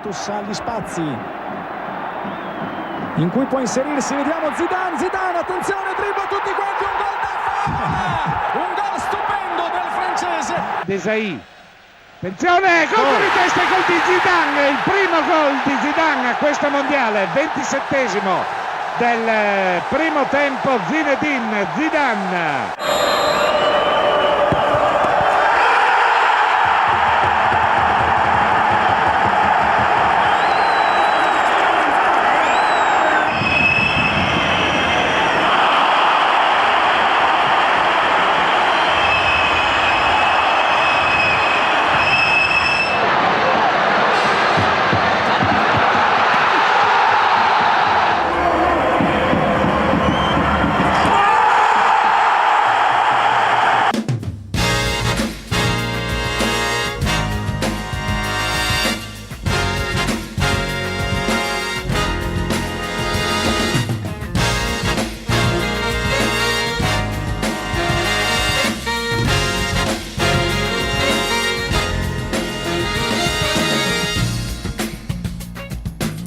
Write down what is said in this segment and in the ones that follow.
Juventus agli spazi in cui può inserirsi, vediamo Zidane, attenzione, dribbla tutti quanti, un gol da favola, un gol stupendo del francese. Desailly, attenzione, colpo di testa, gol di Zidane, il primo gol di Zidane a questo mondiale, 27esimo del primo tempo, Zinedine Zidane.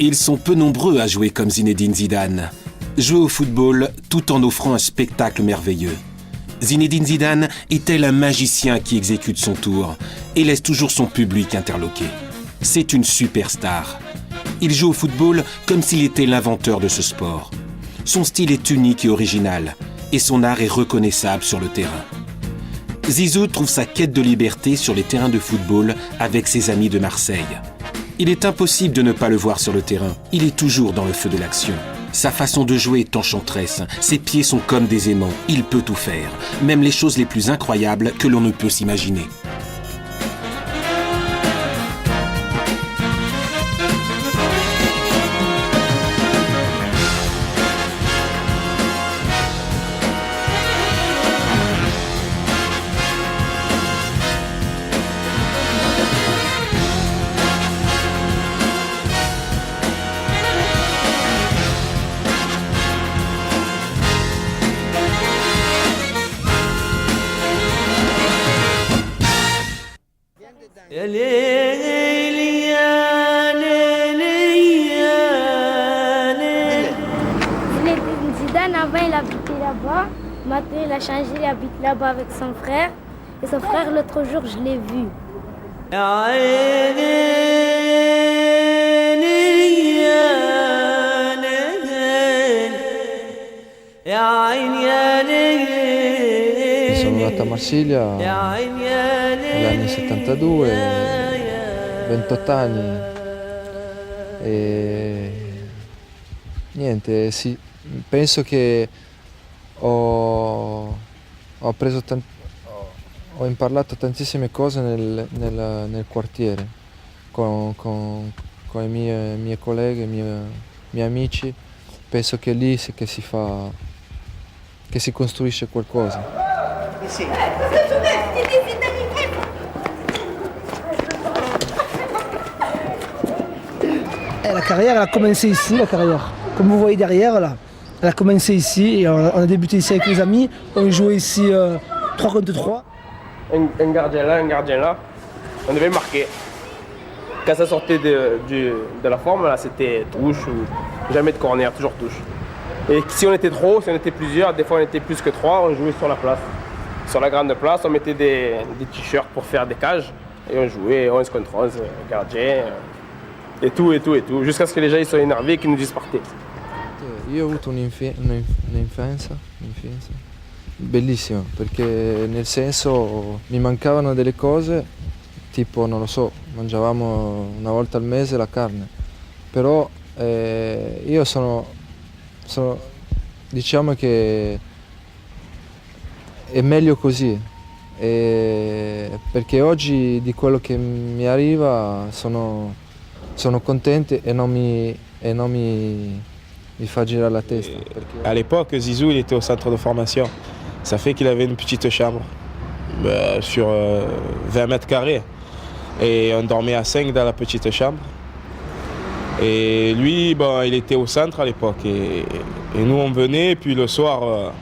Ils sont peu nombreux à jouer comme Zinedine Zidane. Jouer au football tout en offrant un spectacle merveilleux. Zinedine Zidane est tel un magicien qui exécute son tour et laisse toujours son public interloqué. C'est une superstar. Il joue au football comme s'il était l'inventeur de ce sport. Son style est unique et original et son art est reconnaissable sur le terrain. Zizou trouve sa quête de liberté sur les terrains de football avec ses amis de Marseille. Il est impossible de ne pas le voir sur le terrain. Il est toujours dans le feu de l'action. Sa façon de jouer est enchanteresse. Ses pieds sont comme des aimants. Il peut tout faire, même les choses les plus incroyables que l'on ne peut s'imaginer. Zidane, avant, il habitait là-bas. Maintenant, il a changé, il habite là-bas avec son frère. Et son frère, l'autre jour, je l'ai vu. Sono nato a Marsiglia negli anni 72, 28 anni e niente, sì, penso che ho imparato tantissime cose nel quartiere con i miei colleghi, i miei amici. Penso che è lì che si costruisce qualcosa. Sì. La carrière, elle a commencé ici, la carrière. Comme vous voyez derrière, là, elle a commencé ici et on a débuté ici avec les amis. On jouait ici 3 contre 3. Un gardien là. On devait marquer. Quand ça sortait de la forme, là, c'était touche ou jamais de corner, toujours touche. Et si on était plusieurs, des fois on était plus que 3, on jouait sur la place. Sur la grande place, on mettait des t-shirts pour faire des cages et on jouait 11 contre 11, gardien, et tout, jusqu'à ce que les gens ils soient énervés et qu'ils nous disent partez. Io ho avuto un'infanzia bellissima, perché nel senso mi mancavano delle cose, tipo non lo so, mangiavamo una volta al mese la carne, però io sono diciamo che è meglio così, perché oggi di quello che mi arriva sono contento et non mi fait girer la tête. À l'époque, Zizou il était au centre de formation. Ça fait qu'il avait une petite chambre sur 20 mètres carrés. Et on dormait à 5 dans la petite chambre. Et lui, il était au centre à l'époque. Et nous, on venait, puis le soir,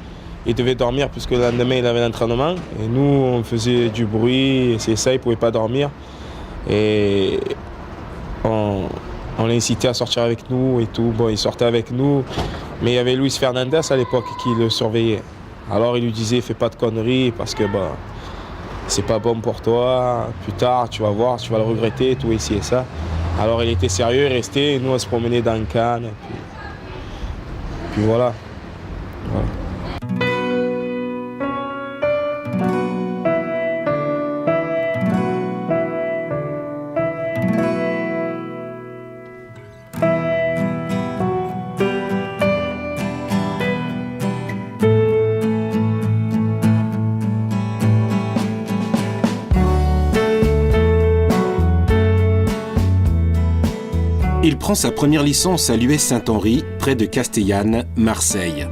il devait dormir puisque le lendemain, il avait l'entraînement. Et nous, on faisait du bruit, c'est ça, il ne pouvait pas dormir. Et On l'a incité à sortir avec nous et tout. Bon, il sortait avec nous, mais il y avait Luis Fernandez à l'époque qui le surveillait. Alors il lui disait, fais pas de conneries parce que c'est pas bon pour toi. Plus tard, tu vas voir, tu vas le regretter, tout ici et ça. Alors il était sérieux, il restait, et nous on se promenait dans Cannes. Puis voilà. Il prend sa première licence à l'US Saint-Henri, près de Castellane, Marseille.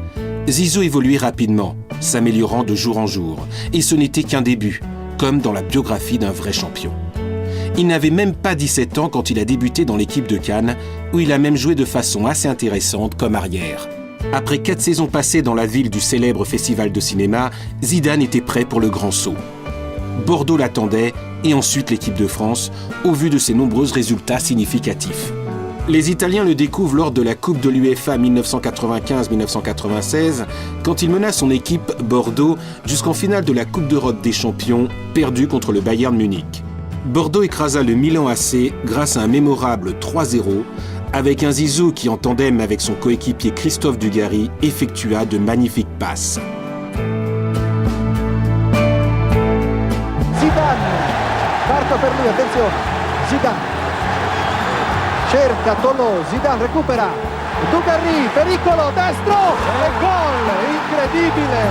Zizou évoluait rapidement, s'améliorant de jour en jour. Et ce n'était qu'un début, comme dans la biographie d'un vrai champion. Il n'avait même pas 17 ans quand il a débuté dans l'équipe de Cannes, où il a même joué de façon assez intéressante comme arrière. Après 4 saisons passées dans la ville du célèbre festival de cinéma, Zidane était prêt pour le grand saut. Bordeaux l'attendait, et ensuite l'équipe de France, au vu de ses nombreux résultats significatifs. Les Italiens le découvrent lors de la Coupe de l'UEFA 1995-1996, quand il mena son équipe Bordeaux jusqu'en finale de la Coupe d'Europe des Champions, perdue contre le Bayern Munich. Bordeaux écrasa le Milan AC grâce à un mémorable 3-0, avec un Zizou qui, en tandem avec son coéquipier Christophe Dugarry, effectua de magnifiques passes. Zidane, parto per lui, attenzione, Zidane. Cerca Tolò, Zidane recupera, Dugarry, pericolo, destro e gol, incredibile!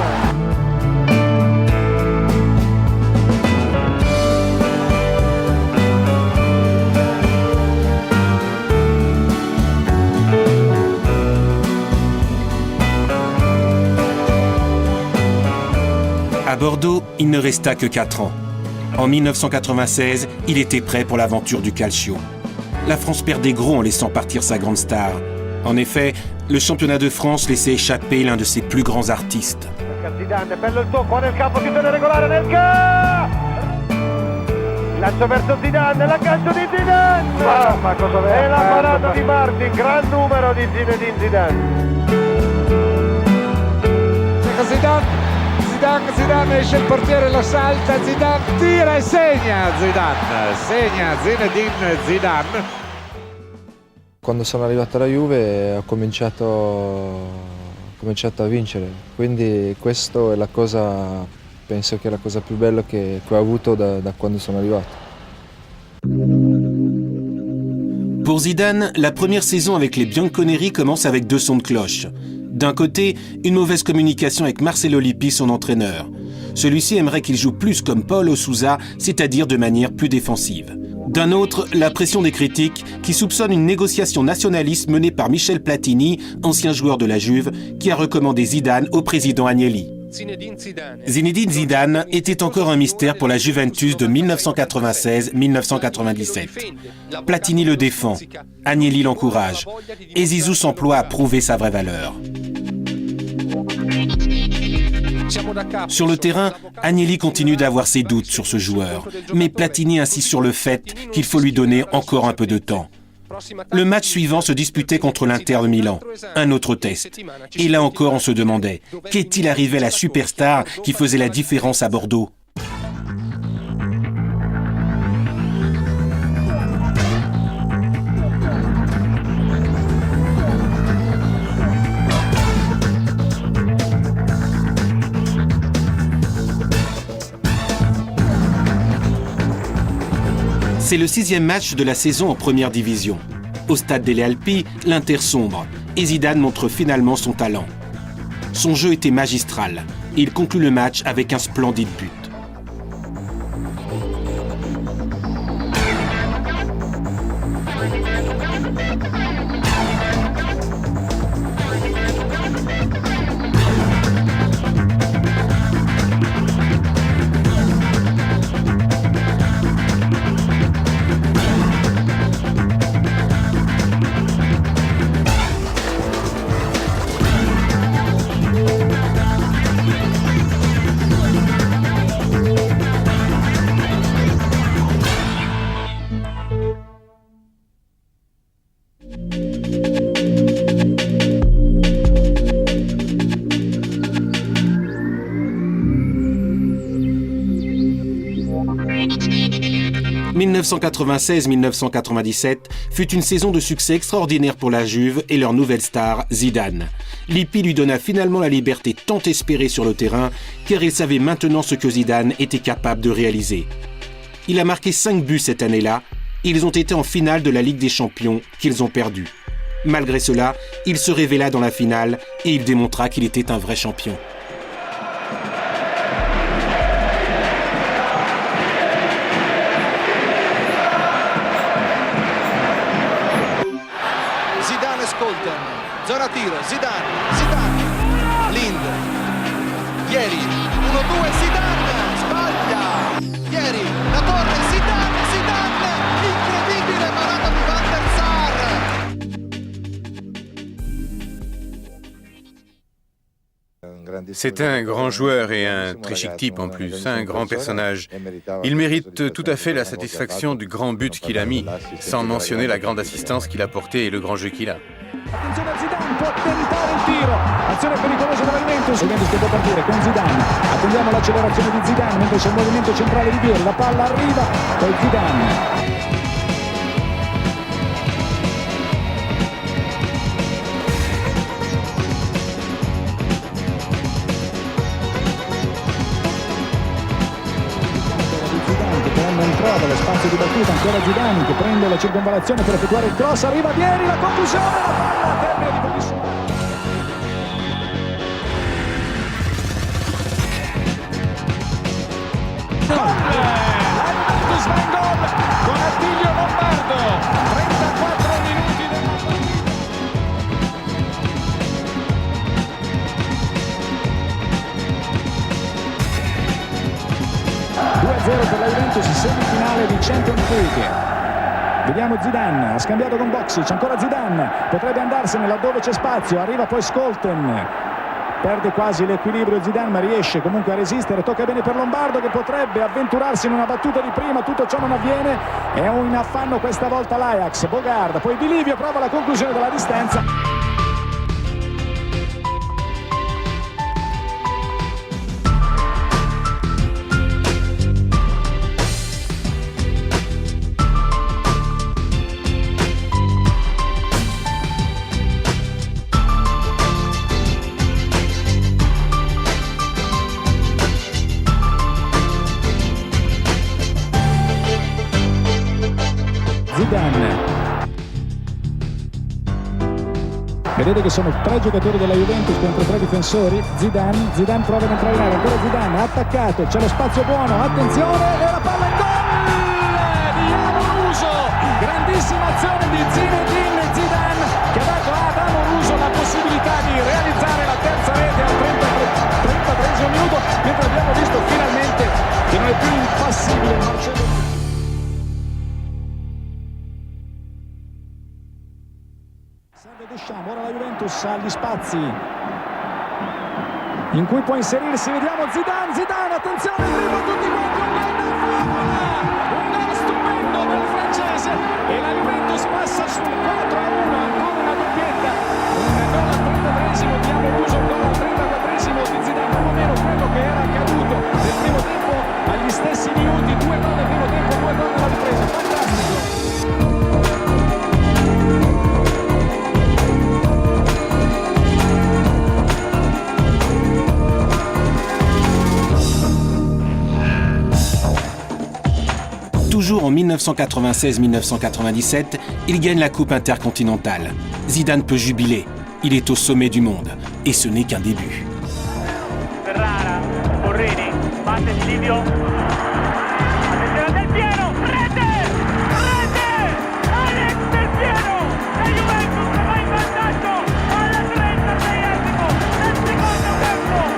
À Bordeaux, il ne resta que 4 ans. En 1996, il était prêt pour l'aventure du Calcio. La France perdait gros en laissant partir sa grande star. En effet, le championnat de France laissait échapper l'un de ses plus grands artistes. Zidane, bello il tocco nel campo, chiude regolare nel campo! Lancio verso Zidane, l'aggancio di Zidane! Ma cosa vero? E la parata di Martin, gran numero di Zinedine Zidane. Zidane esce il portiere, lo salta, Zidane tira e segna Zinedine Zidane. Quando sono arrivato alla Juve ho cominciato a vincere, quindi questa è la cosa, penso che è la cosa più bella che ho avuto da quando sono arrivato. Pour Zidane, la première saison avec les Bianconeri commence avec 2 sons de cloche. D'un côté, une mauvaise communication avec Marcelo Lippi, son entraîneur. Celui-ci aimerait qu'il joue plus comme Paulo Sousa, c'est-à-dire de manière plus défensive. D'un autre, la pression des critiques qui soupçonnent une négociation nationaliste menée par Michel Platini, ancien joueur de la Juve, qui a recommandé Zidane au président Agnelli. Zinedine Zidane était encore un mystère pour la Juventus de 1996-1997. Platini le défend, Agnelli l'encourage, et Zizou s'emploie à prouver sa vraie valeur. Sur le terrain, Agnelli continue d'avoir ses doutes sur ce joueur, mais Platini insiste sur le fait qu'il faut lui donner encore un peu de temps. Le match suivant se disputait contre l'Inter de Milan, un autre test. Et là encore, on se demandait, qu'est-il arrivé à la superstar qui faisait la différence à Bordeaux ? C'est le 6e match de la saison en première division. Au stade delle Alpi, l'Inter sombre et Zidane montre finalement son talent. Son jeu était magistral et il conclut le match avec un splendide but. 1996-1997 fut une saison de succès extraordinaire pour la Juve et leur nouvelle star, Zidane. Lippi lui donna finalement la liberté tant espérée sur le terrain, car il savait maintenant ce que Zidane était capable de réaliser. Il a marqué 5 buts cette année-là, et ils ont été en finale de la Ligue des Champions qu'ils ont perdu. Malgré cela, il se révéla dans la finale et il démontra qu'il était un vrai champion. Zidane e Scholten, zona tiro, Zidane, Lind, Ieri, 1-2, Zidane, sbaglia, Ieri, la torre, Zidane, incredibile parata di Van der Sar. C'est un grand joueur et un très chic type en plus, un grand personnage. Il mérite tout à fait la satisfaction du grand but qu'il a mis, sans mentionner la grande assistance qu'il a portée et le grand jeu qu'il a. Attenzione a Zidane, può tentare il tiro, azione pericolosa per la Juventus, Juventus che può partire con Zidane, attendiamo l'accelerazione di Zidane mentre c'è il movimento centrale di Vieri, la palla arriva, poi Zidane. Non trova lo spazio di battuta, ancora Zidane che prende la circonvallazione per effettuare il cross, arriva Vieri, la conclusione, la palla a termine di pochissimo. La Juventus va in gol con Attilio Lombardo, 34 minuti della partita. 2-0 per la Juventus, semifinale di Champions League. Vediamo Zidane, ha scambiato con Boksic, ancora Zidane, potrebbe andarsene laddove c'è spazio, arriva poi Scholten, perde quasi l'equilibrio Zidane ma riesce comunque a resistere, tocca bene per Lombardo che potrebbe avventurarsi in una battuta di prima, tutto ciò non avviene, è in affanno questa volta l'Ajax, Bogarde, poi Di Livio prova la conclusione della distanza. Zidane. Vedete che sono 3 giocatori della Juventus contro 3 difensori. Zidane prova ad entrare in area, ancora Zidane, ha attaccato, c'è lo spazio buono, attenzione, e la palla in gol di Amoruso, grandissima azione di Zinedine Zidane che ha dato ad Amoruso la possibilità di realizzare la terza rete al 33esimo minuto, mentre abbiamo visto finalmente che non è più impassibile Marcello. Ora la Juventus ha gli spazi in cui può inserirsi, vediamo Zidane, attenzione, dribbla tutti quanti, un gol stupendo del francese e la Juventus passa sul 4-1, ancora una doppietta, un gol al 33esimo di Amoruso, un gol al 34esimo di Zidane, più o meno quello che era accaduto nel primo tempo agli stessi minuti, 2 gol nel primo tempo, 2 gol nella ripresa, fantastico. Toujours en 1996-1997, il gagne la Coupe intercontinentale. Zidane peut jubiler. Il est au sommet du monde. Et ce n'est qu'un début. Ferrara, Borrini, passe di Livio. Attenzione Del Piero, rete! Alex Del Piero! La Juventus va in vantaggio al 36esimo del secondo tempo.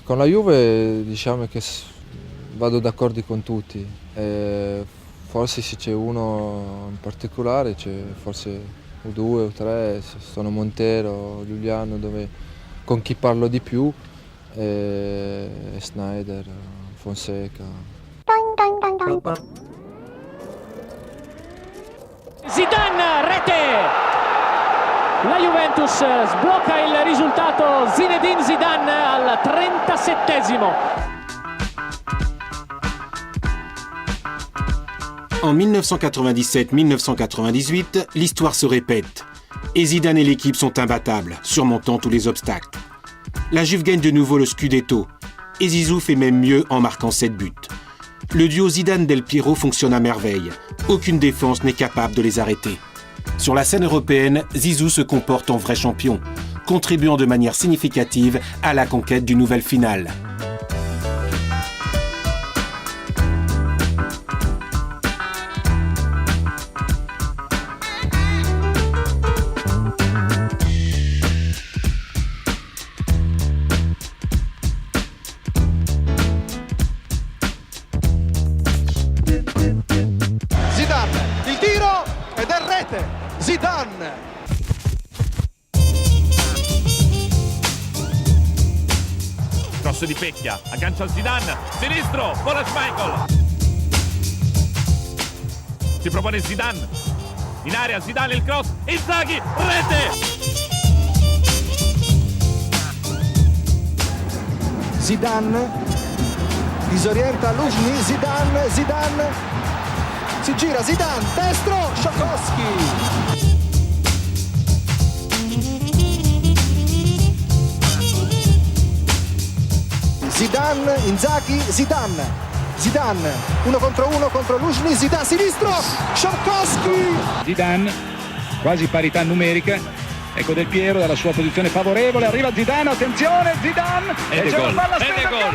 Con la Juve diciamo che vado d'accordo con tutti, forse se c'è uno in particolare, c'è forse o 2 o 3, sono Montero, Giuliano, con chi parlo di più, Snyder, Fonseca. Zidane, rete! La Juventus sblocca il risultato, Zinedine Zidane al 37esimo. En 1997-1998, l'histoire se répète. Et Zidane et l'équipe sont imbattables, surmontant tous les obstacles. La Juve gagne de nouveau le Scudetto. Et Zizou fait même mieux en marquant 7 buts. Le duo Zidane-Del Piero fonctionne à merveille. Aucune défense n'est capable de les arrêter. Sur la scène européenne, Zizou se comporte en vrai champion, contribuant de manière significative à la conquête d'une nouvelle finale. Zidane, il tiro ed è rete. Zidane. Cross di Pecchia, aggancia Zidane, sinistro, vola Schmeichel. Si propone Zidane, in area Zidane il cross, Inzaghi, rete! Zidane disorienta Luzhny, Zidane si gira, Zidane, destro, Sciakowski. Zidane, Inzaghi, Zidane, uno contro Luzhny, Zidane, sinistro, Sciakowski. Zidane, quasi parità numerica. Ecco Del Piero dalla sua posizione favorevole, arriva Zidane, attenzione, Zidane, e c'è la palla stesa, gol!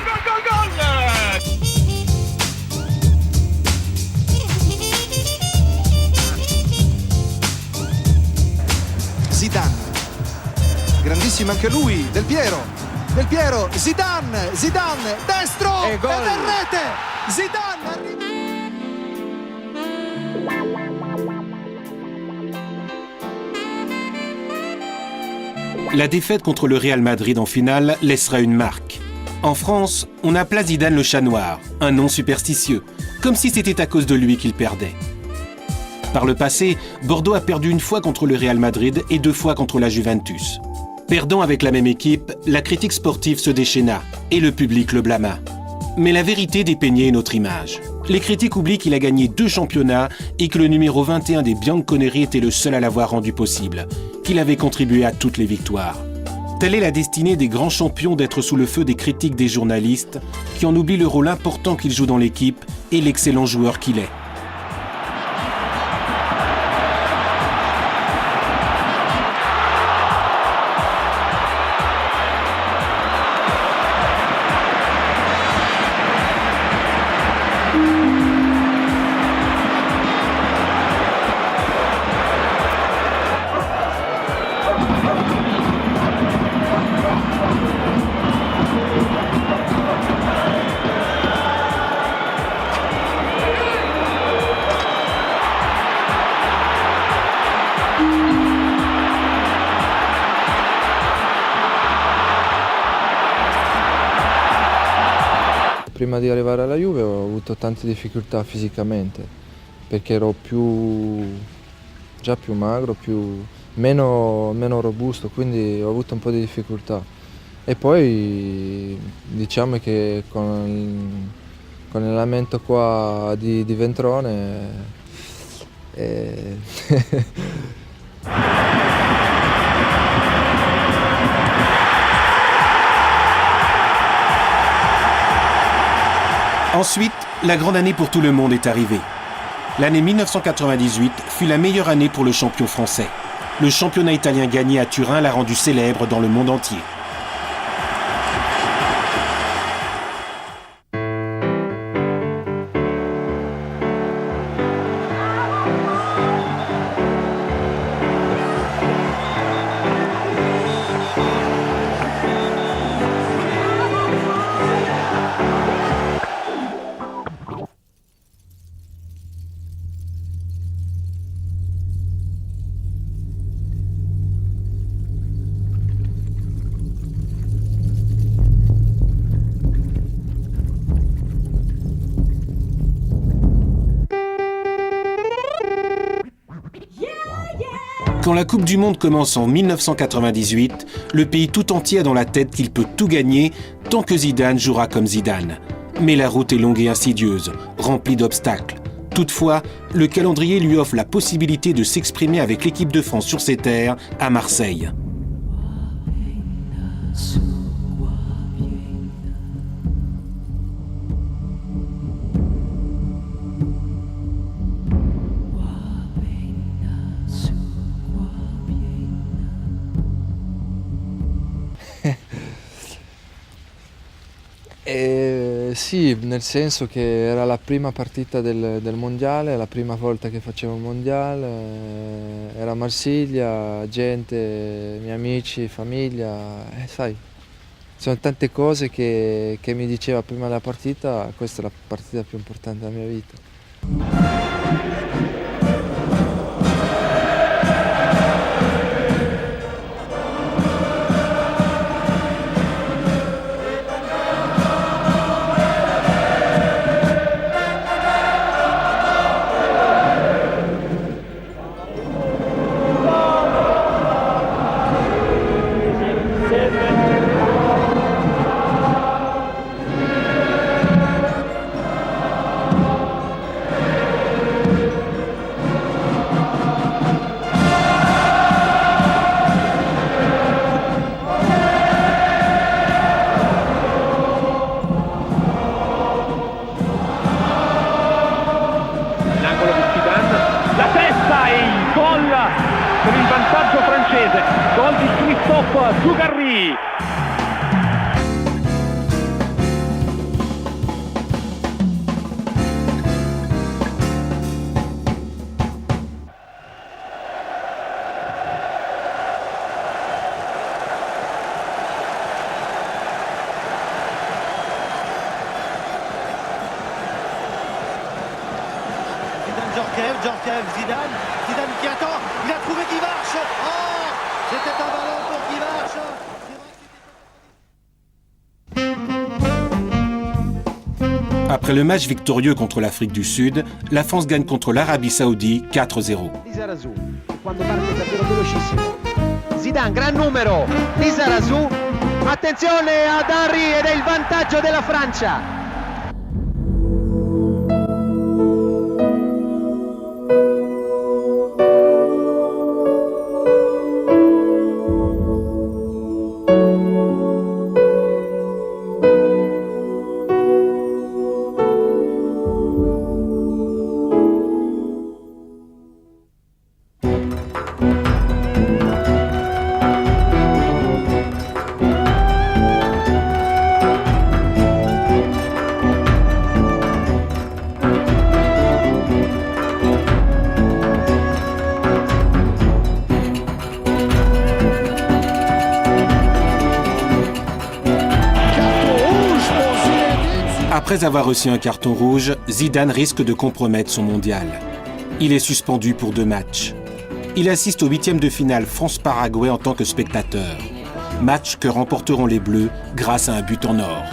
Zidane, grandissimo anche lui, Del Piero, Zidane, destro, ed è rete, Zidane arriva. La défaite contre le Real Madrid en finale laissera une marque. En France, on appela Zidane le chat noir, un nom superstitieux, comme si c'était à cause de lui qu'il perdait. Par le passé, Bordeaux a perdu une fois contre le Real Madrid et 2 fois contre la Juventus. Perdant avec la même équipe, la critique sportive se déchaîna et le public le blâma. Mais la vérité dépeignait une autre image. Les critiques oublient qu'il a gagné 2 championnats et que le numéro 21 des Bianconeri était le seul à l'avoir rendu possible, qu'il avait contribué à toutes les victoires. Telle est la destinée des grands champions d'être sous le feu des critiques des journalistes qui en oublient le rôle important qu'il joue dans l'équipe et l'excellent joueur qu'il est. Prima di arrivare alla Juve ho avuto tante difficoltà fisicamente, perché ero già più magro, meno robusto, quindi ho avuto un po' di difficoltà. E poi diciamo che con l'allenamento qua di Ventrone Ensuite, la grande année pour tout le monde est arrivée. L'année 1998 fut la meilleure année pour le champion français. Le championnat italien gagné à Turin l'a rendu célèbre dans le monde entier. Quand la Coupe du Monde commence en 1998, le pays tout entier a dans la tête qu'il peut tout gagner tant que Zidane jouera comme Zidane. Mais la route est longue et insidieuse, remplie d'obstacles. Toutefois, le calendrier lui offre la possibilité de s'exprimer avec l'équipe de France sur ses terres, à Marseille. Sì, nel senso che era la prima partita del mondiale, la prima volta che facevo il mondiale, era a Marsiglia, gente, miei amici, famiglia, sai, sono tante cose che mi diceva prima della partita, questa è la partita più importante della mia vita. Gol di Christophe Dugarry. Djorkaeff, Zidane qui attend, il a trouvé Guy Varche. Oh, c'était un ballon pour Guy Varche. Après le match victorieux contre l'Afrique du Sud, la France gagne contre l'Arabie Saoudite 4-0. Lizarazu, quando parte davvero velocissimo. Zidane, gran numero. Lizarazu, attenzione ad Henry ed è il vantaggio della Francia. Après avoir reçu un carton rouge, Zidane risque de compromettre son mondial. Il est suspendu pour 2 matchs. Il assiste au 8e de finale France-Paraguay en tant que spectateur. Match que remporteront les Bleus grâce à un but en or.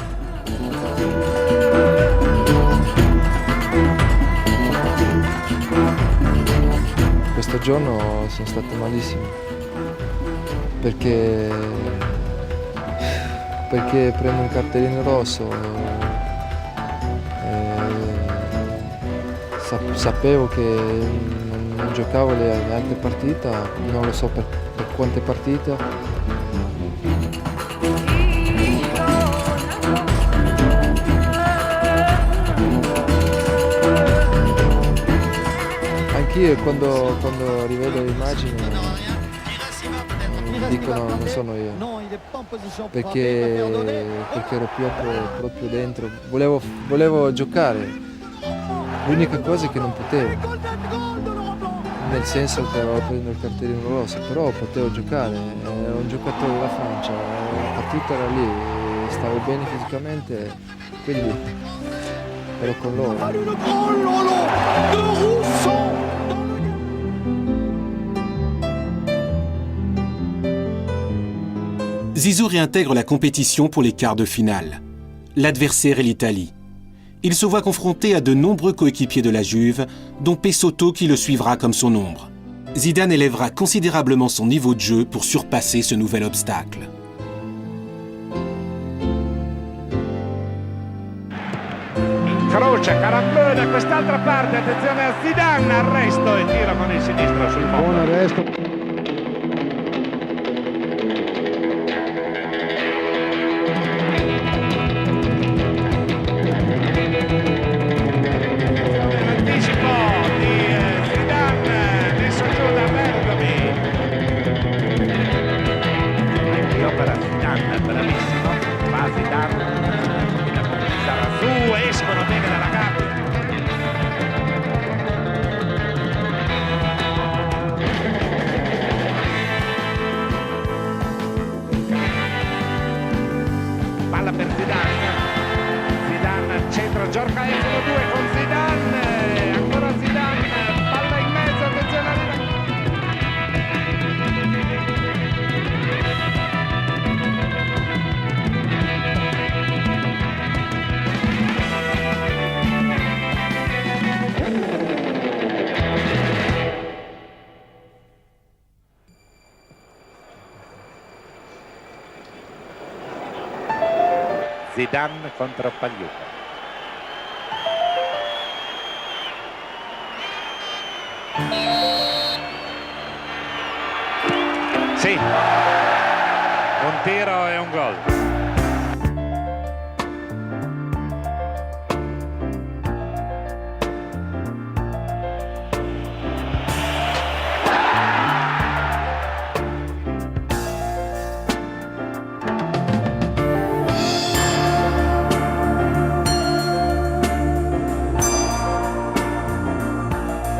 Questo giorno sono stato malissimo perché prendo un cartellino rosso. Sapevo che non giocavo le altre partite, non lo so per quante partite. Anch'io quando rivedo le immagini dicono non sono io, perché ero proprio dentro, volevo giocare. L'unica cosa è che non potevo, nel senso che avevo preso il cartellino rosso, però potevo giocare, ero un giocatore della Francia, la partita era lì, stavo bene fisicamente, quindi ero con loro. Zizou réintègre la compétition pour les quarts de finale. L'adversaire est l'Italie. Il se voit confronté à de nombreux coéquipiers de la Juve, dont Pesotto qui le suivra comme son ombre. Zidane élèvera considérablement son niveau de jeu pour surpasser ce nouvel obstacle. Incrocia, carambona, quest'altra parte, attenzione a Zidane, arresto e tira con il sinistro sul fondo. Buon arresto. L'anticipo di Zidane, messo giù da Bergomi. Anche opera Zidane, bravissimo. Va Zidane, sarà su, escono bene dalla gabbia. Palla per Zidane. Zidane al centro, Giorca F 1-2 con Zidane. Ancora Zidane, palla in mezzo, attenzione arriva. Zidane contro Pagliuca. Sì, un tiro e un gol.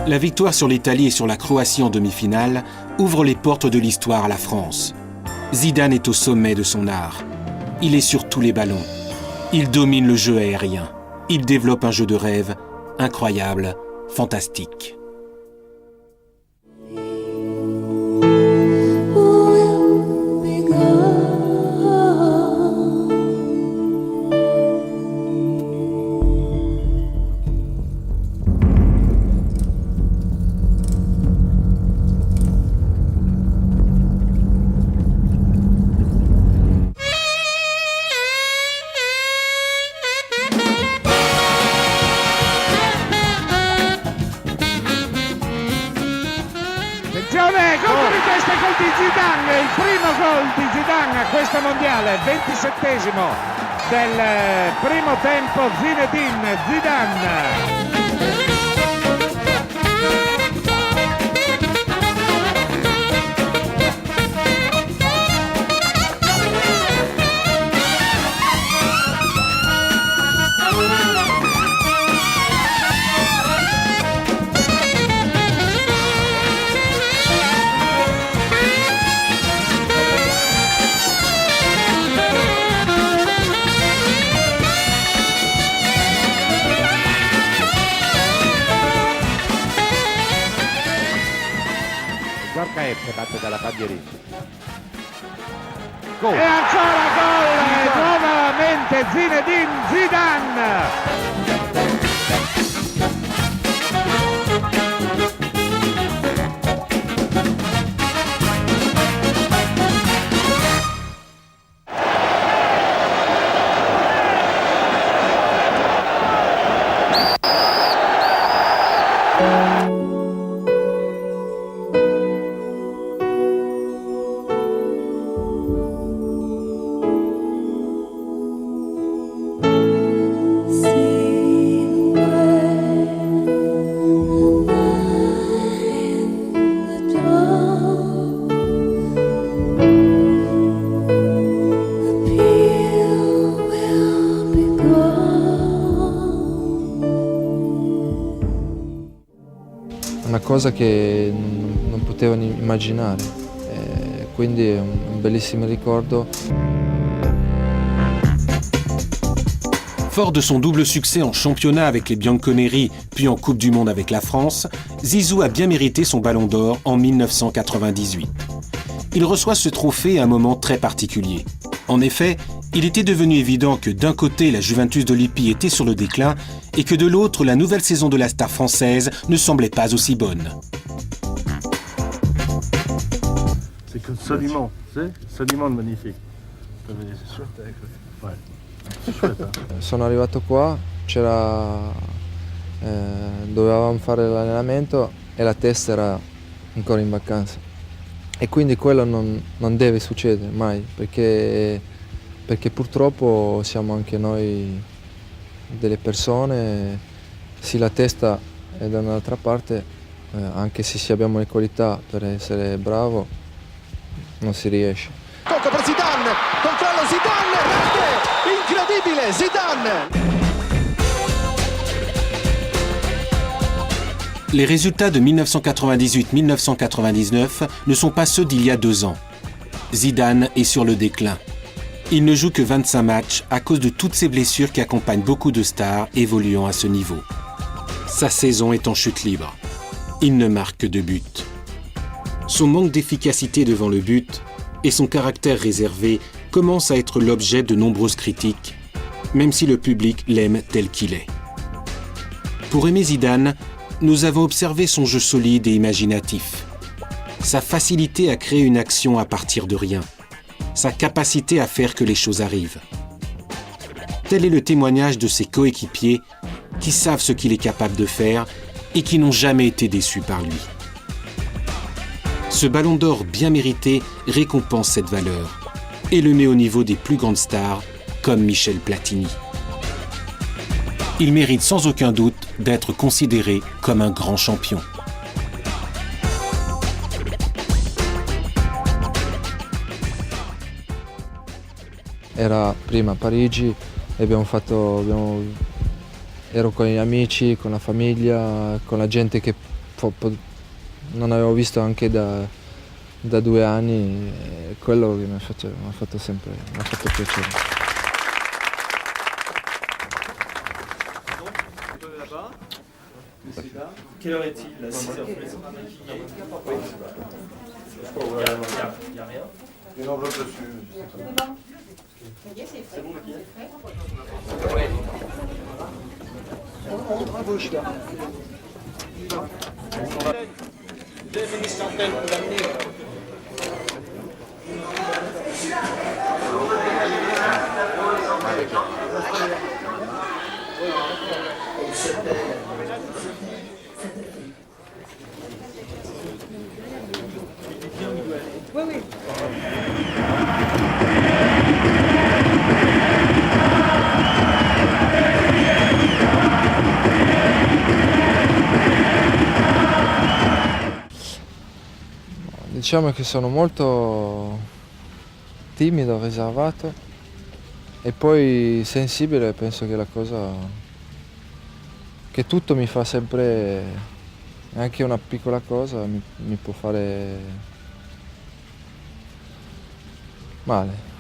La victoire sur l'Italie et sur la Croatie en demi-finale ouvre les portes de l'histoire à la France. Zidane est au sommet de son art. Il est sur tous les ballons. Il domine le jeu aérien. Il développe un jeu de rêve incroyable, fantastique. Colpo di testa, gol di Zidane, il primo gol di Zidane a questo mondiale, 27esimo del primo tempo, Zinedine Zidane. Giorca F batte dalla bandierina. Gol. E ancora gol, nuovamente Zinedine Zidane. Una cosa che non potevo immaginare, quindi è un bellissimo ricordo. Fort de son double succès en championnat avec les Bianconeri, puis en Coupe du Monde avec la France, Zizou a bien mérité son Ballon d'Or en 1998. Il reçoit ce trophée à un moment très particulier. En effet, il était devenu évident que d'un côté, la Juventus de Lippi était sur le déclin et que de l'autre, la nouvelle saison de la star française ne semblait pas aussi bonne. Soliman, c'est Soliman magnifique. Ouais. C'est chouette, hein. Sono arrivato qua, dovevamo fare l'allenamento e la testa era ancora in vacanza. E quindi quello non deve succedere mai, perché purtroppo siamo anche noi delle persone, sì la testa è da un'altra parte, anche se abbiamo le qualità per essere bravo, non si riesce. Tocco per Zidane, controllo Zidane, rete, incredibile, Zidane! Les résultats de 1998-1999 ne sont pas ceux d'il y a 2 ans. Zidane est sur le déclin. Il ne joue que 25 matchs à cause de toutes ces blessures qui accompagnent beaucoup de stars évoluant à ce niveau. Sa saison est en chute libre. Il ne marque que 2 buts. Son manque d'efficacité devant le but et son caractère réservé commencent à être l'objet de nombreuses critiques, même si le public l'aime tel qu'il est. Pour aimer Zidane, nous avons observé son jeu solide et imaginatif, sa facilité à créer une action à partir de rien, sa capacité à faire que les choses arrivent. Tel est le témoignage de ses coéquipiers qui savent ce qu'il est capable de faire et qui n'ont jamais été déçus par lui. Ce ballon d'or bien mérité récompense cette valeur et le met au niveau des plus grandes stars comme Michel Platini. Il mérite sans aucun doute d'être considéré comme un grand champion. Era prima a Parigi e ero con gli amici, con la famiglia, con la gente che non avevo visto anche da 2 anni, e quello che mi ha fatto piacere. Quelle heure est-il là? 6h. Il n'y a rien. Une enveloppe dessus. C'est bon, le Oui, oui. Diciamo che sono molto timido, riservato e poi sensibile. Penso che la cosa che tutto mi fa sempre, anche una piccola cosa mi può fare male.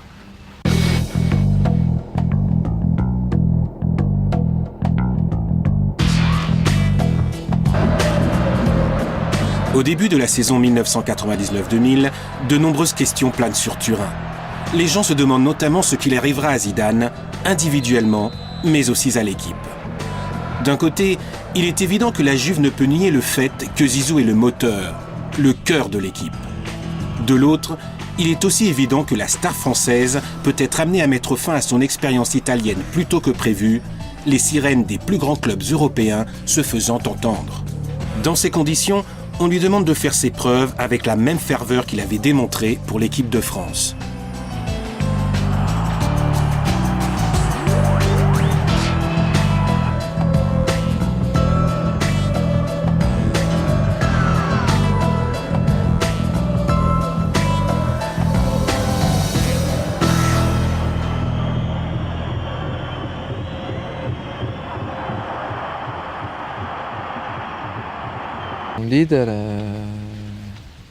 Au début de la saison 1999-2000, de nombreuses questions planent sur Turin. Les gens se demandent notamment ce qu'il arrivera à Zidane, individuellement, mais aussi à l'équipe. D'un côté, il est évident que la Juve ne peut nier le fait que Zizou est le moteur, le cœur de l'équipe. De l'autre, il est aussi évident que la star française peut être amenée à mettre fin à son expérience italienne plus tôt que prévu, les sirènes des plus grands clubs européens se faisant entendre. Dans ces conditions, on lui demande de faire ses preuves avec la même ferveur qu'il avait démontrée pour l'équipe de France. Un leader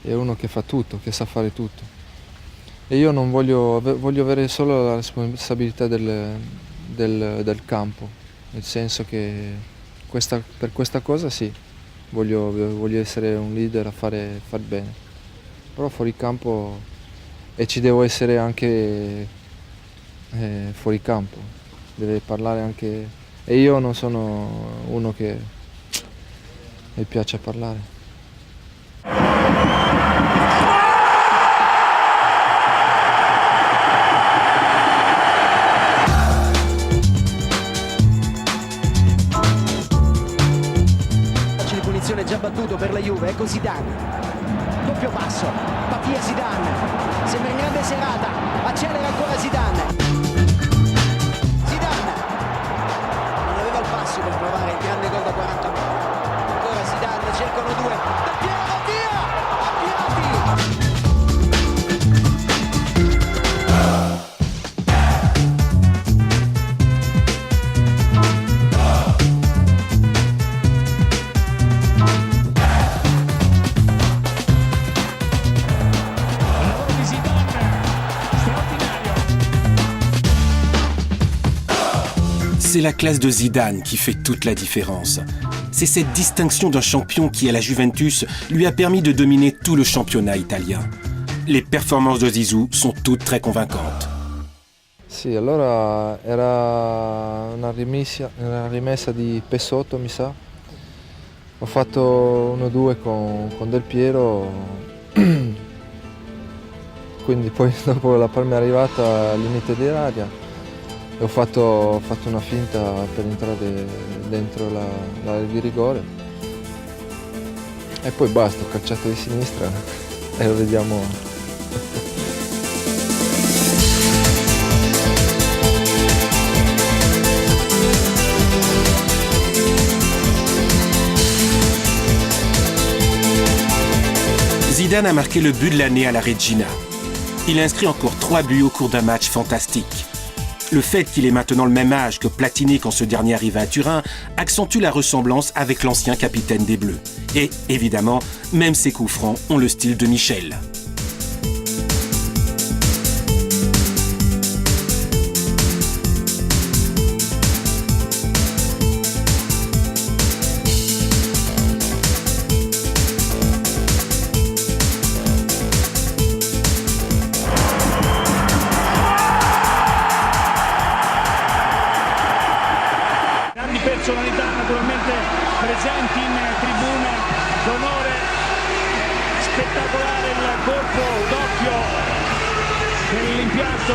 è uno che fa tutto, che sa fare tutto. E io non voglio avere solo la responsabilità del campo, nel senso che per questa cosa sì, voglio essere un leader a far bene. Però fuori campo e ci devo essere anche fuori campo, deve parlare anche. E io non sono uno che mi piace parlare. perduto per la Juve, ecco Zidane, doppio passo, Mattia Zidane, sembra in grande serata, accelera ancora Zidane, non aveva il passo per provare il grande gol da 40 metri, ancora Zidane, cercano due, Del Piero, Mattia, Appiati! C'est la classe de Zidane qui fait toute la différence. C'est cette distinction d'un champion qui, à la Juventus, lui a permis de dominer tout le championnat italien. Les performances de Zizou sont toutes très convaincantes. Sì, allora era una rimessa di Pessotto, mi sa. Ho fatto 1-2 con Del Piero, quindi poi dopo la palla è arrivata al limite di area. Ho fatto una finta per entrare dentro l'area di rigore e poi basta, ho calciato di sinistra e lo vediamo. Zidane a marqué le but de l'année à la Regina. Il a inscrit encore 3 buts au cours d'un match fantastique. Le fait qu'il ait maintenant le même âge que Platini quand ce dernier arriva à Turin accentue la ressemblance avec l'ancien capitaine des Bleus. Et évidemment, même ses coups francs ont le style de Michel. Personalità naturalmente presenti in tribuna d'onore, spettacolare il colpo d'occhio dell'impianto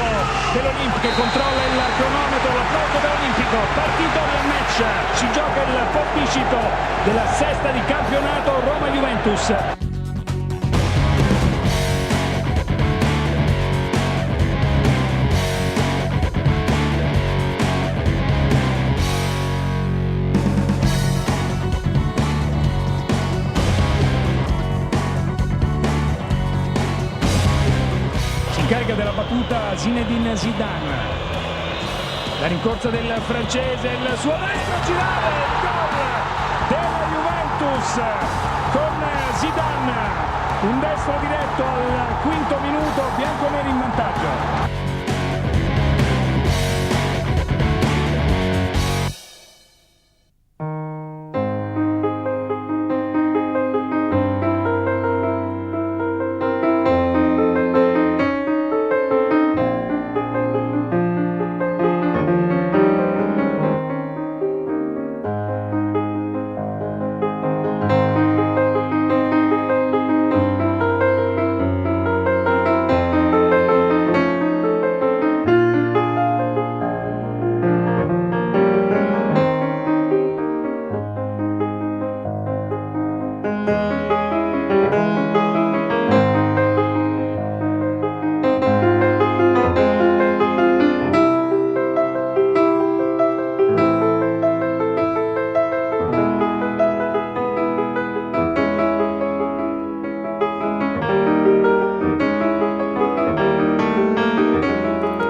dell'Olimpico che controlla il cronometro, l'applauso dell'Olimpico, partito il match, si gioca il posticipo della sesta di campionato Roma-Juventus. Carica della battuta Zinedine Zidane, la rincorsa del francese, il suo destro girare, il gol della Juventus con Zidane, un destro diretto al quinto minuto, bianconeri in vantaggio.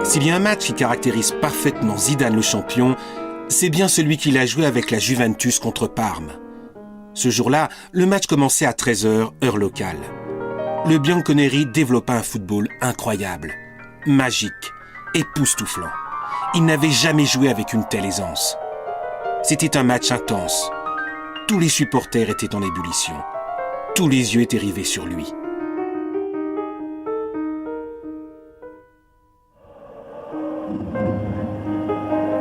S'il y a un match qui caractérise parfaitement Zidane le champion, c'est bien celui qu'il a joué avec la Juventus contre Parme. Ce jour-là, le match commençait à 13h, heure locale. Le Bianconeri développa un football incroyable, magique, époustouflant. Il n'avait jamais joué avec une telle aisance. C'était un match intense. Tous les supporters étaient en ébullition. Tous les yeux étaient rivés sur lui.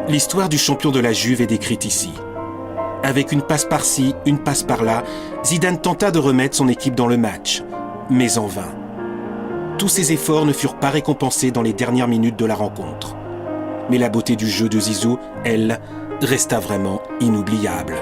L'histoire du champion de la Juve est décrite ici. Avec une passe par-ci, une passe par-là, Zidane tenta de remettre son équipe dans le match, mais en vain. Tous ses efforts ne furent pas récompensés dans les dernières minutes de la rencontre. Mais la beauté du jeu de Zizou, elle, resta vraiment inoubliable.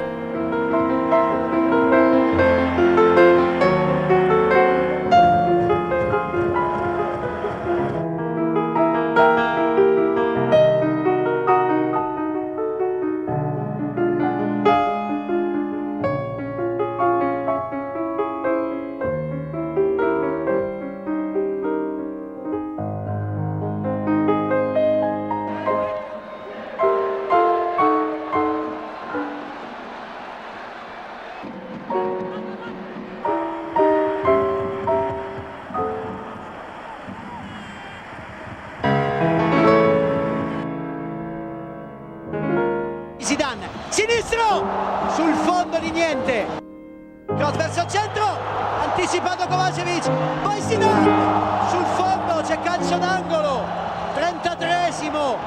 sinistro sul fondo di niente, cross verso il centro, anticipato Kovacevic, poi Zidane sul fondo, c'è calcio d'angolo, 33esimo.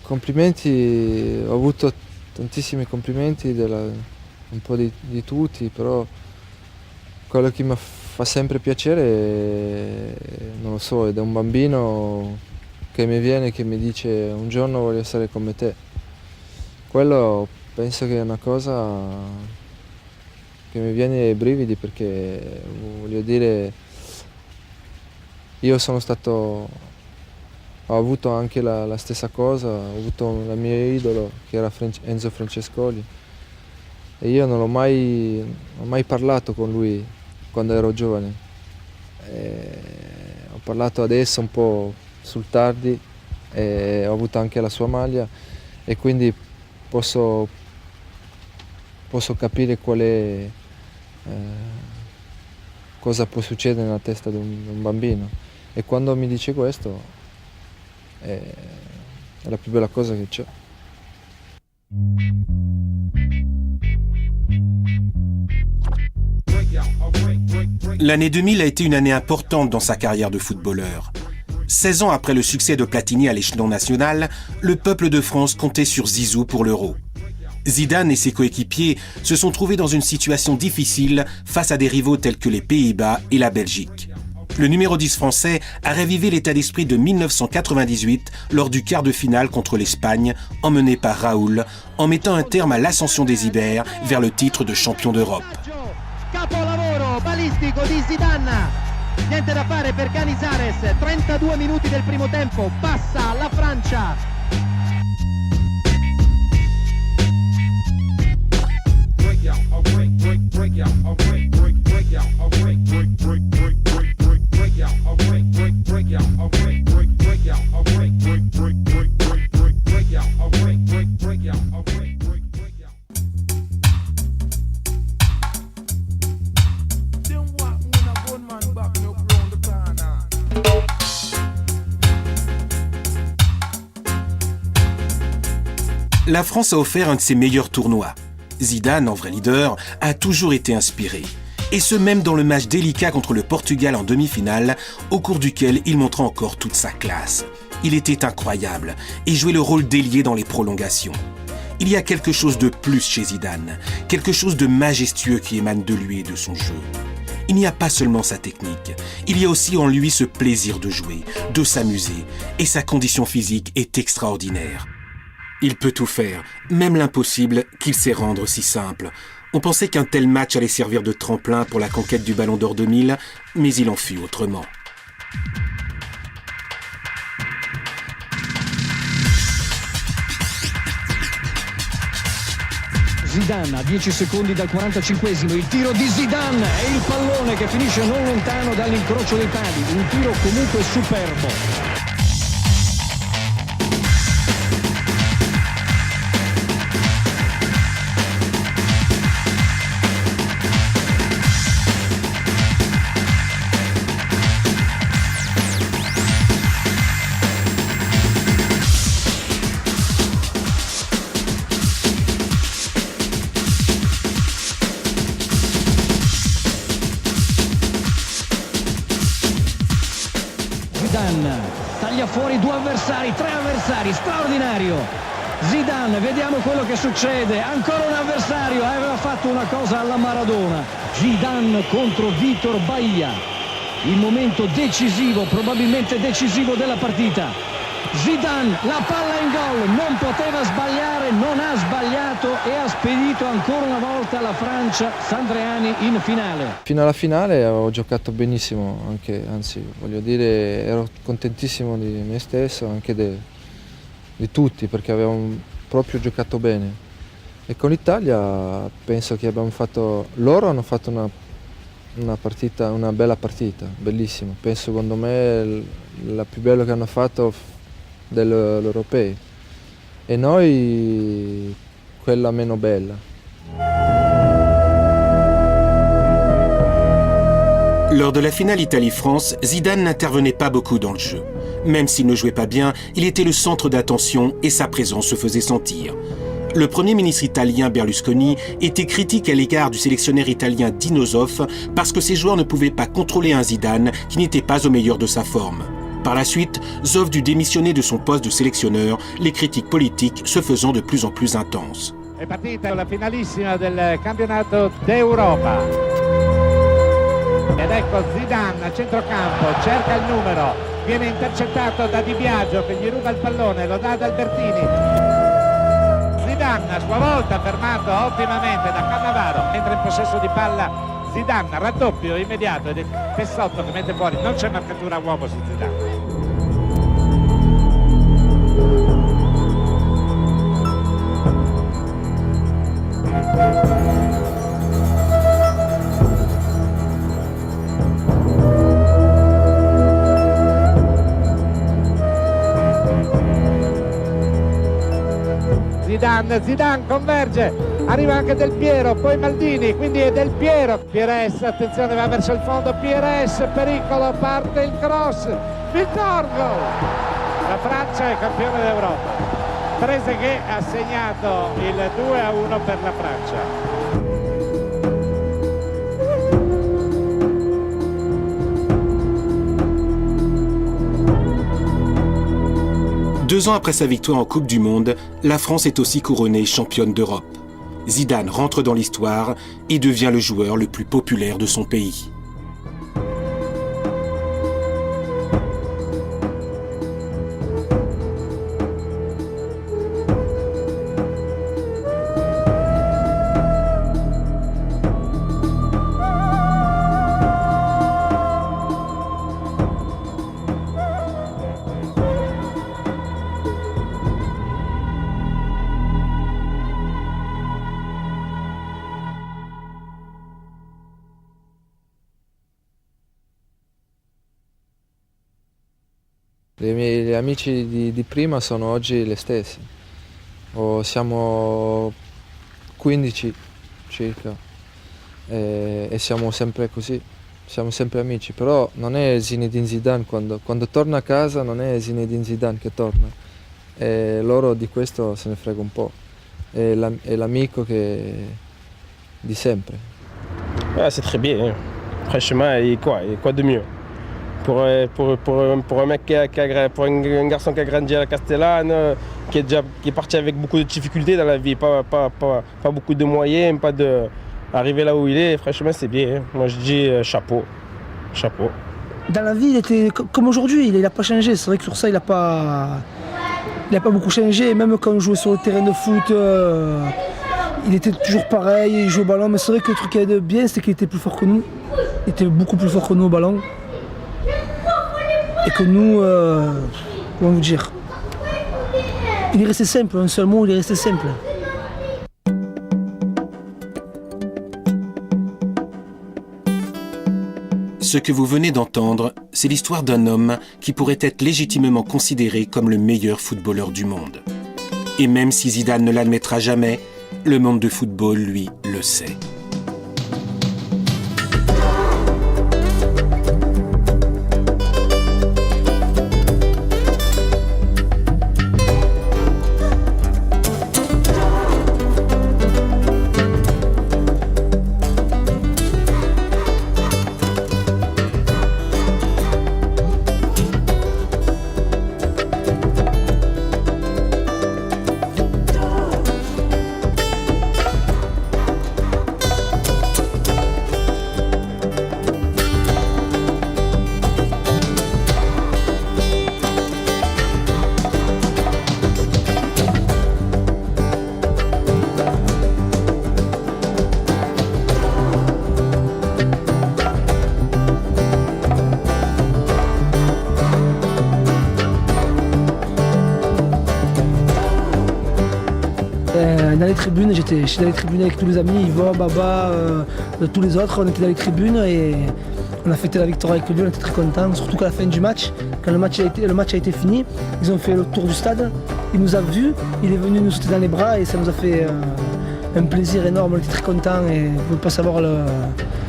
Complimenti, ho avuto tantissimi complimenti un po' di tutti, però quello che mi fa sempre piacere, non lo so, è da un bambino che mi viene, che mi dice un giorno voglio essere come te. Quello penso che è una cosa che mi viene ai brividi, perché voglio dire, io sono stato... Ho avuto anche la stessa cosa, ho avuto il mio idolo che era Enzo Francescoli e io non ho mai parlato con lui quando ero giovane. Ho parlato adesso un po' sul tardi e ho avuto anche la sua maglia e quindi posso capire qual è, cosa può succedere nella testa di un bambino, e quando mi dice questo è la più bella cosa che c'è. L'année 2000 a été une année importante dans sa carrière de footballeur. 16 ans après le succès de Platini à l'échelon national, le peuple de France comptait sur Zizou pour l'Euro. Zidane et ses coéquipiers se sont trouvés dans une situation difficile face à des rivaux tels que les Pays-Bas et la Belgique. Le numéro 10 français a ravivé l'état d'esprit de 1998 lors du quart de finale contre l'Espagne, emmené par Raoul, en mettant un terme à l'ascension des Ibères vers le titre de champion d'Europe. Capolavoro balistico di Zidane, niente da fare per Canizares, 32 minuti del primo tempo, passa la Francia. La France a offert un de ses meilleurs tournois. Zidane, en vrai leader, a toujours été inspiré. Et ce même dans le match délicat contre le Portugal en demi-finale, au cours duquel il montra encore toute sa classe. Il était incroyable et jouait le rôle d'ailier dans les prolongations. Il y a quelque chose de plus chez Zidane, quelque chose de majestueux qui émane de lui et de son jeu. Il n'y a pas seulement sa technique, il y a aussi en lui ce plaisir de jouer, de s'amuser, et sa condition physique est extraordinaire. Il peut tout faire, même l'impossible qu'il sait rendre si simple. On pensait qu'un tel match allait servir de tremplin pour la conquête du Ballon d'Or 2000, mais il en fut autrement. Zidane a 10 secondi dal 45esimo, il tiro di Zidane e il pallone che finisce non lontano dall'incrocio dei pali, un tiro comunque superbo. Taglia fuori due avversari, tre avversari, straordinario. Zidane, vediamo quello che succede, ancora un avversario, aveva fatto una cosa alla Maradona. Zidane contro Vitor Bahia, il momento decisivo, probabilmente decisivo della partita. Zidane, la palla in gol, non poteva sbagliare, non ha sbagliato e ha spedito ancora una volta la Francia, Sandriani, in finale. Fino alla finale ho giocato benissimo, anzi voglio dire ero contentissimo di me stesso, anche di tutti, perché avevamo proprio giocato bene. E con l'Italia penso che loro hanno fatto una bella partita, bellissima. Penso, secondo me, la più bella che hanno fatto dell'Europei, e noi quella meno bella. Lors de la finale Italie-France, Zidane n'intervenait pas beaucoup dans le jeu. Même s'il ne jouait pas bien, il était le centre d'attention et sa présence se faisait sentir. Le Premier ministre italien Berlusconi était critique à l'égard du sélectionneur italien Dino Zoff parce que ses joueurs ne pouvaient pas contrôler un Zidane qui n'était pas au meilleur de sa forme. Par la suite, Zoff dut démissionner de son poste de sélectionneur, les critiques politiques se faisant de plus en plus intenses. È partita la finalissima del campionato d'Europa. Ed ecco Zidane a centrocampo, cerca il numero, viene intercettato da Di Biagio che gli ruba il pallone, lo dà ad Albertini. Zidane a sua volta fermato ottimamente da Cannavaro, entra in possesso di palla Zidane, raddoppio immediato ed è Pessotto che mette fuori, non c'è marcatura uomo su Zidane. Zidane converge, arriva anche Del Piero, poi Maldini, quindi è Del Piero. Pires, attenzione, va verso il fondo, Pires, pericolo, parte il cross, Victor, gol! La Francia è campione d'Europa. Trezeguet ha segnato il 2-1 per la Francia. 2 ans après sa victoire en Coupe du Monde, la France est aussi couronnée championne d'Europe. Zidane rentre dans l'histoire et devient le joueur le plus populaire de son pays. I miei amici di prima sono oggi gli stessi, siamo 15 circa e siamo sempre così, siamo sempre amici, però non è Zinedine Zidane, quando torna a casa non è Zinedine Zidane che torna e loro di questo se ne frega un po', è l'amico di sempre. C'est très bien, hein. Franchement, et quoi de mieux? Pour un mec pour un garçon qui a grandi à Castellane, qui est parti avec beaucoup de difficultés dans la vie, pas beaucoup de moyens, arriver là où il est, franchement c'est bien. Hein. Moi je dis chapeau. Dans la vie, il était comme aujourd'hui, il n'a pas changé. C'est vrai que sur ça, il n'a pas beaucoup changé. Même quand on jouait sur le terrain de foot, il était toujours pareil, il jouait au ballon. Mais c'est vrai que le truc qui était bien, c'est qu'il était plus fort que nous. Il était beaucoup plus fort que nous au ballon. Et que nous, comment vous dire, il est resté simple, un seul mot, il est resté simple. Ce que vous venez d'entendre, c'est l'histoire d'un homme qui pourrait être légitimement considéré comme le meilleur footballeur du monde. Et même si Zidane ne l'admettra jamais, le monde du football, lui, le sait. Dans les tribunes, j'étais dans les tribunes avec tous les amis, Yvon, Baba, tous les autres, on était dans les tribunes et on a fêté la victoire avec lui, on était très contents, surtout qu'à la fin du match, quand le match a été fini, ils ont fait le tour du stade, il nous a vus, il est venu nous sauter dans les bras et ça nous a fait un plaisir énorme, on était très contents et vous ne pouvez pas savoir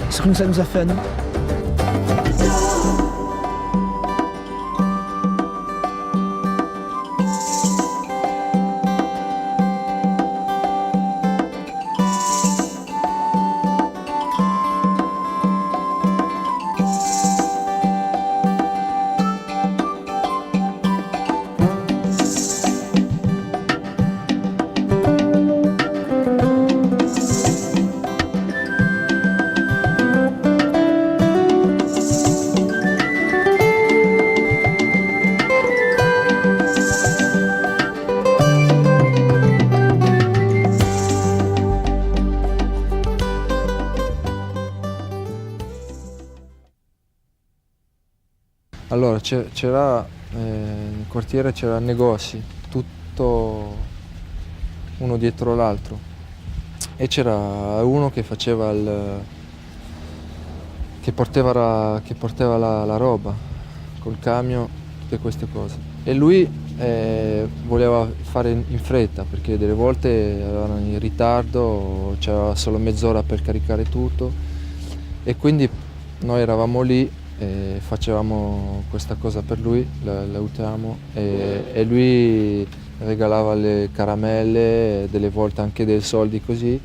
ce que ça nous a fait à nous. Allora c'era nel quartiere c'era negozi, tutto uno dietro l'altro, e c'era uno che faceva che portava la roba col camion, tutte queste cose, e lui voleva fare in fretta perché delle volte erano in ritardo, c'era solo mezz'ora per caricare tutto, e quindi noi eravamo lì e facevamo questa cosa per lui, l'aiutavamo, e lui regalava le caramelle, delle volte anche dei soldi così.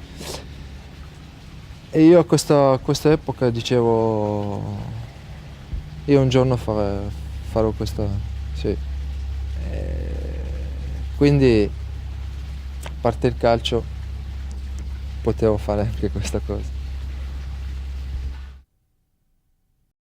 E io a questa epoca dicevo, io un giorno farò questa, sì. Quindi a parte il calcio potevo fare anche questa cosa.